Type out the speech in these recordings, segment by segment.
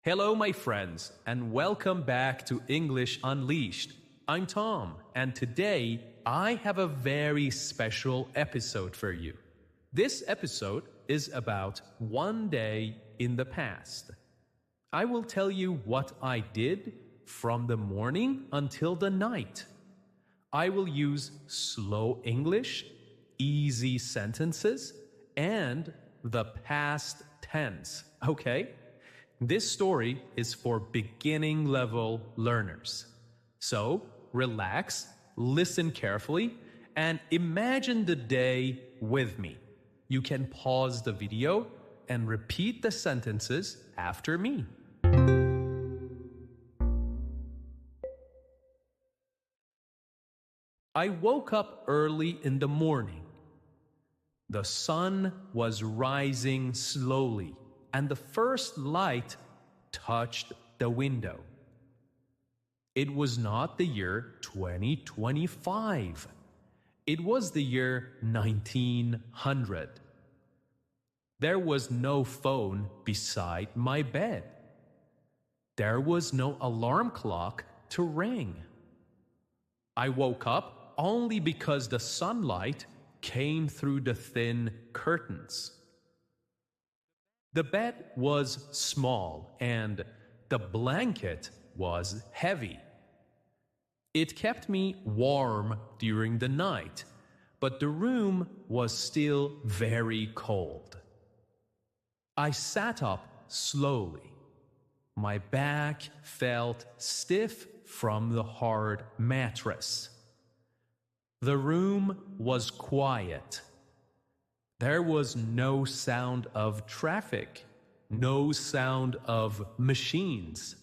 Hello, my friends, and welcome back to English Unleashed. I'm Tom, and today I have a very special episode for you. This episode is about one day in the past. I will tell you what I did from the morning until the night. I will use slow English, easy sentences, and the past tense, okay? This story is for beginning level learners. So, relax, listen carefully, and imagine the day with me. You can pause the video and repeat the sentences after me. I woke up early in the morning. The sun was rising slowly, and the first light touched the window. It was not the year 2025. It was the year 1900. There was no phone beside my bed. There was no alarm clock to ring. I woke up only because the sunlight came through the thin curtains. The bed was small and the blanket was heavy. It kept me warm during the night, but the room was still very cold. I sat up slowly. My back felt stiff from the hard mattress. The room was quiet. There was no sound of traffic, no sound of machines.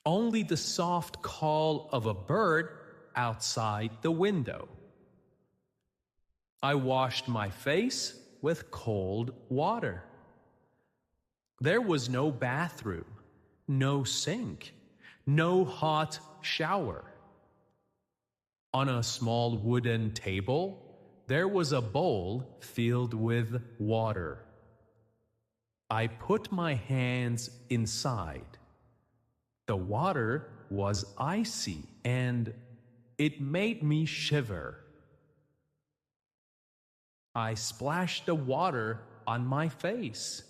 Only the soft call of a bird outside the window. I washed my face with cold water. There was no bathroom, no sink, no hot shower. On a small wooden table, there was a bowl filled with water. I put my hands inside. The water was icy and it made me shiver. I splashed the water on my face.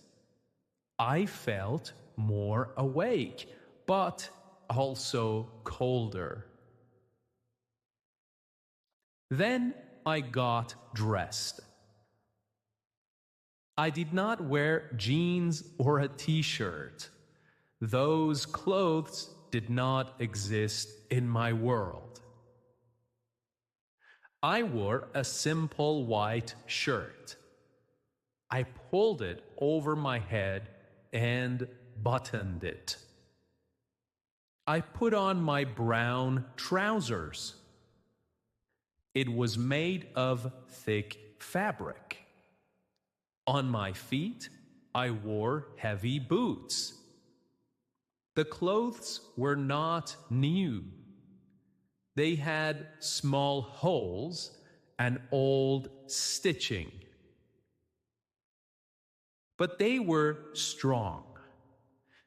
I felt more awake, but also colder. Then I got dressed. I did not wear jeans or a t-shirt. Those clothes did not exist in my world. I wore a simple white shirt. I pulled it over my head and buttoned it. I put on my brown trousers. It was made of thick fabric. On my feet, I wore heavy boots. The clothes were not new. They had small holes and old stitching. But they were strong.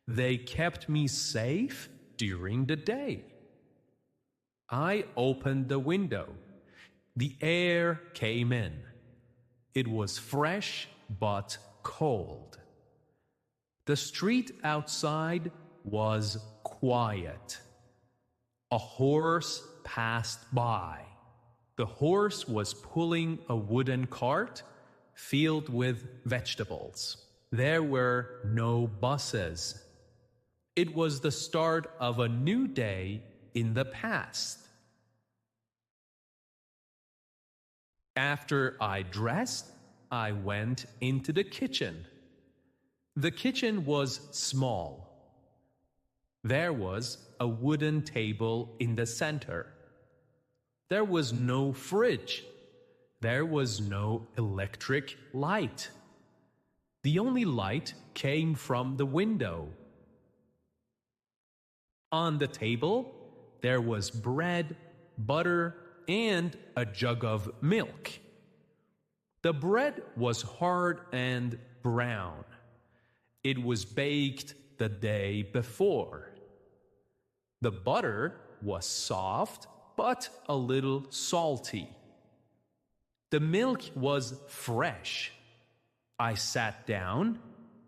They kept me safe during the day. I opened the window. The air came in. It was fresh but cold. The street outside was quiet. A horse passed by. The horse was pulling a wooden cart filled with vegetables. There were no buses. It was the start of a new day in the past. After I dressed, I went into the kitchen. The kitchen was small. There was a wooden table in the center. There was no fridge. There was no electric light. The only light came from the window. On the table, there was bread, butter, and a jug of milk. The bread was hard and brown. It was baked the day before. The butter was soft but a little salty. The milk was fresh. I sat down,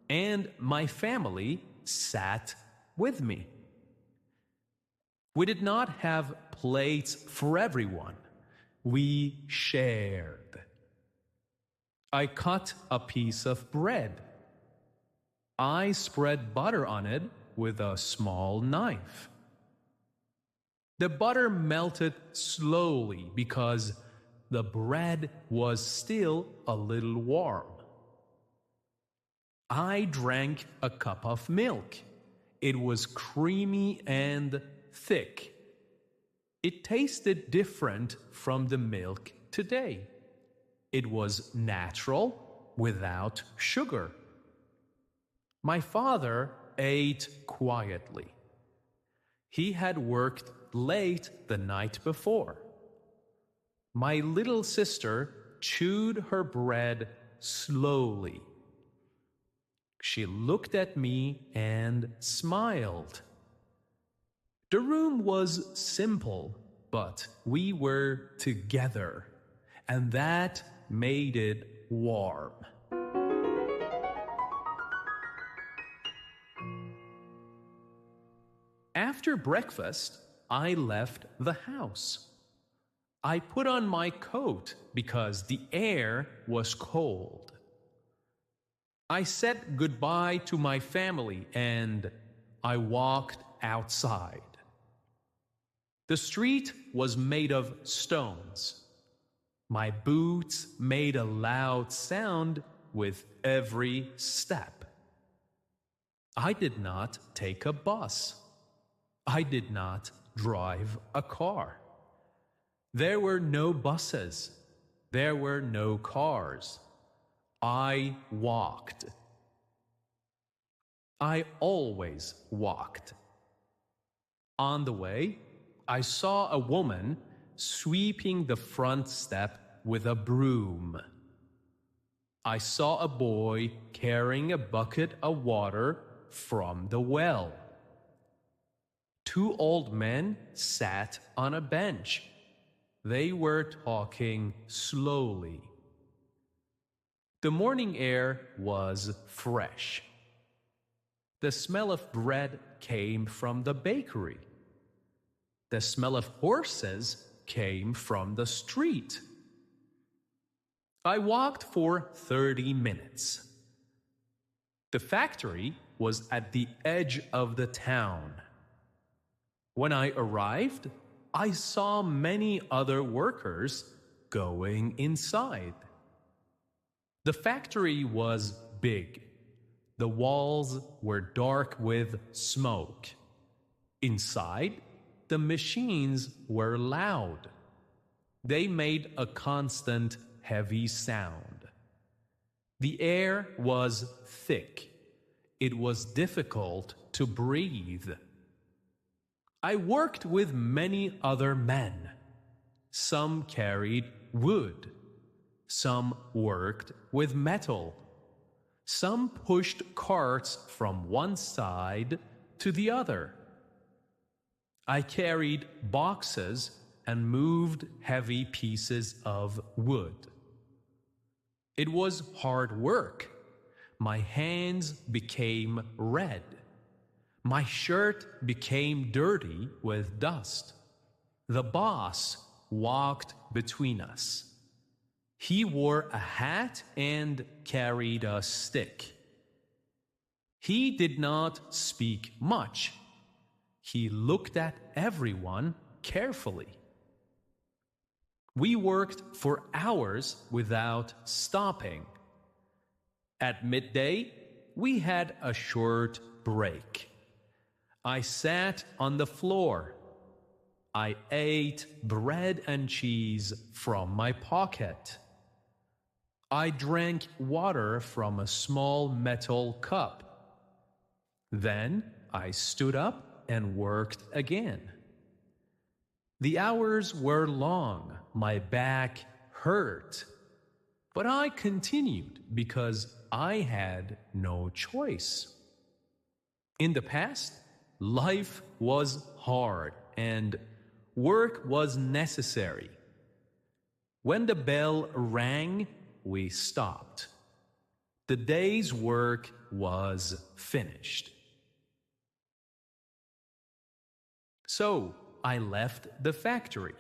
and my family sat with me. We did not have plates for everyone. We shared. I cut a piece of bread. I spread butter on it with a small knife. The butter melted slowly because the bread was still a little warm. I drank a cup of milk. It was creamy and thick. It tasted different from the milk today. It was natural, without sugar. My father ate quietly. He had worked late the night before. My little sister chewed her bread slowly. She looked at me and smiled. The room was simple, but we were together, and that made it warm. After breakfast, I left the house. I put on my coat because the air was cold. I said goodbye to my family and I walked outside. The street was made of stones. My boots made a loud sound with every step. I did not take a bus. I did not drive a car. There were no buses. There were no cars. I walked. I always walked. On the way, I saw a woman sweeping the front step with a broom. I saw a boy carrying a bucket of water from the well. Two old men sat on a bench. They were talking slowly. The morning air was fresh. The smell of bread came from the bakery. The smell of horses came from the street. I walked for 30 minutes. The factory was at the edge of the town. When I arrived, I saw many other workers going inside. The factory was big. The walls were dark with smoke. Inside, the machines were loud. They made a constant, heavy sound. The air was thick. It was difficult to breathe. I worked with many other men. Some carried wood. Some worked with metal. Some pushed carts from one side to the other. I carried boxes and moved heavy pieces of wood. It was hard work. My hands became red. My shirt became dirty with dust. The boss walked between us. He wore a hat and carried a stick. He did not speak much. He looked at everyone carefully. We worked for hours without stopping. At midday, we had a short break. I sat on the floor. I ate bread and cheese from my pocket. I drank water from a small metal cup. Then I stood up and worked again. The hours were long. My back hurt. But I continued because I had no choice. In the past, life was hard and work was necessary. When the bell rang, we stopped. The day's work was finished. So I left the factory.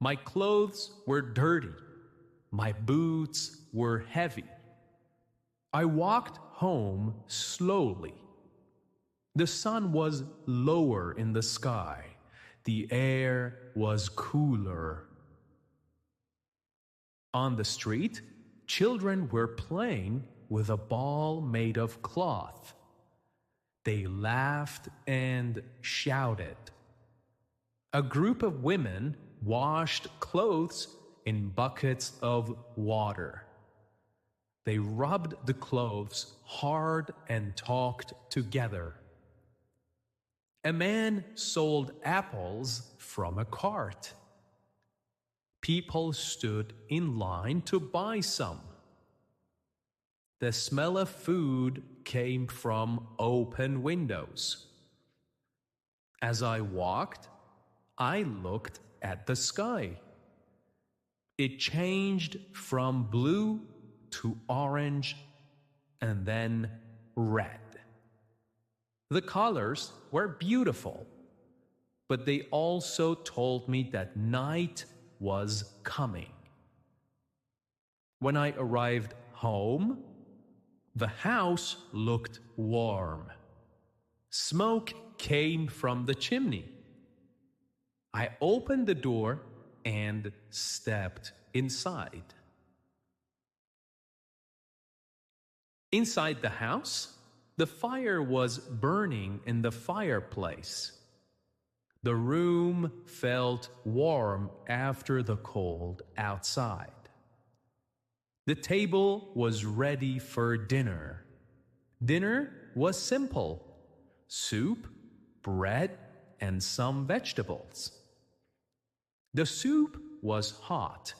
My clothes were dirty. My boots were heavy. I walked home slowly. The sun was lower in the sky. The air was cooler. On the street, children were playing with a ball made of cloth. They laughed and shouted. A group of women washed clothes in buckets of water. They rubbed the clothes hard and talked together. A man sold apples from a cart. People stood in line to buy some. The smell of food came from open windows. As I walked, I looked at the sky. It changed from blue to orange and then red. The colors were beautiful, but they also told me that night was coming. When I arrived home, the house looked warm. Smoke came from the chimney. I opened the door and stepped inside. Inside the house, the fire was burning in the fireplace. The room felt warm after the cold outside. The table was ready for dinner. Dinner was simple: soup, bread, and some vegetables. The soup was hot.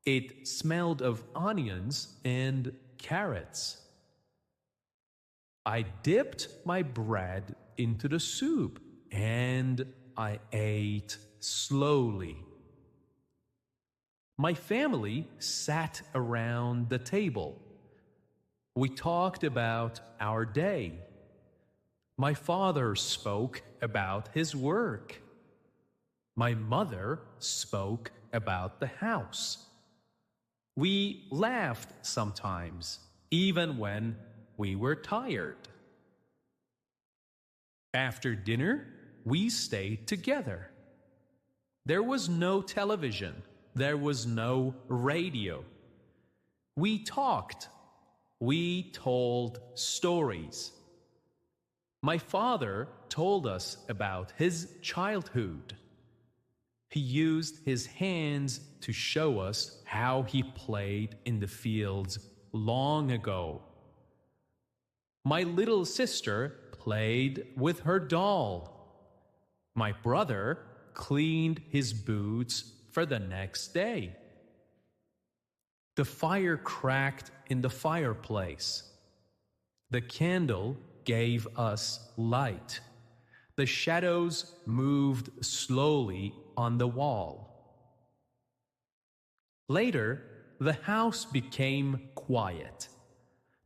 It smelled of onions and carrots. I dipped my bread into the soup and I ate slowly. My family sat around the table. We talked about our day. My father spoke about his work. My mother spoke about the house. We laughed sometimes, even when we were tired. After dinner, we stayed together. There was no television. There was no radio. We talked. We told stories. My father told us about his childhood. He used his hands to show us how he played in the fields long ago. My little sister played with her doll. My brother cleaned his boots for the next day. The fire cracked in the fireplace. The candle gave us light. The shadows moved slowly on the wall. Later, the house became quiet.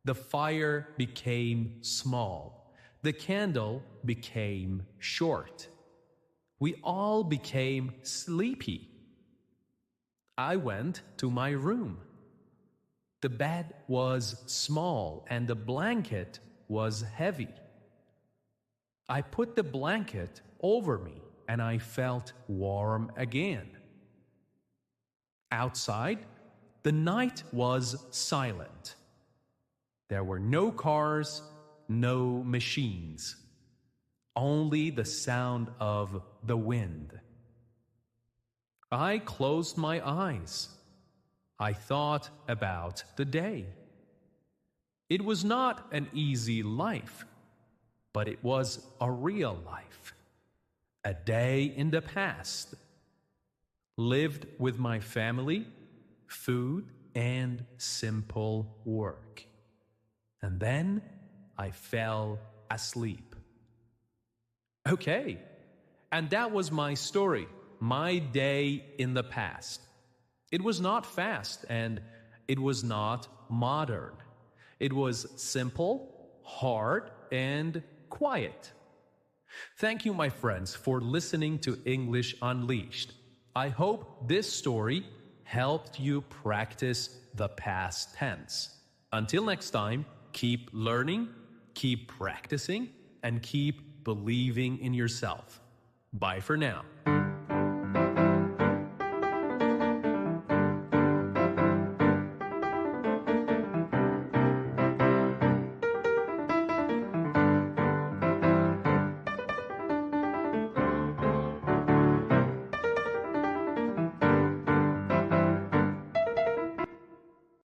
The fire became small. The candle became short. We all became sleepy. I went to my room. The bed was small and the blanket was heavy. I put the blanket over me and I felt warm again. Outside, the night was silent. There were no cars, no machines, only the sound of the wind. I closed my eyes. I thought about the day. It was not an easy life, but it was a real life. A day in the past. Lived with my family, food, and simple work. And then I fell asleep. Okay, and that was my story, my day in the past. It was not fast and it was not modern. It was simple, hard, and quiet. Thank you, my friends, for listening to English Unleashed. I hope this story helped you practice the past tense. Until next time, keep learning, keep practicing, and keep believing in yourself. Bye for now.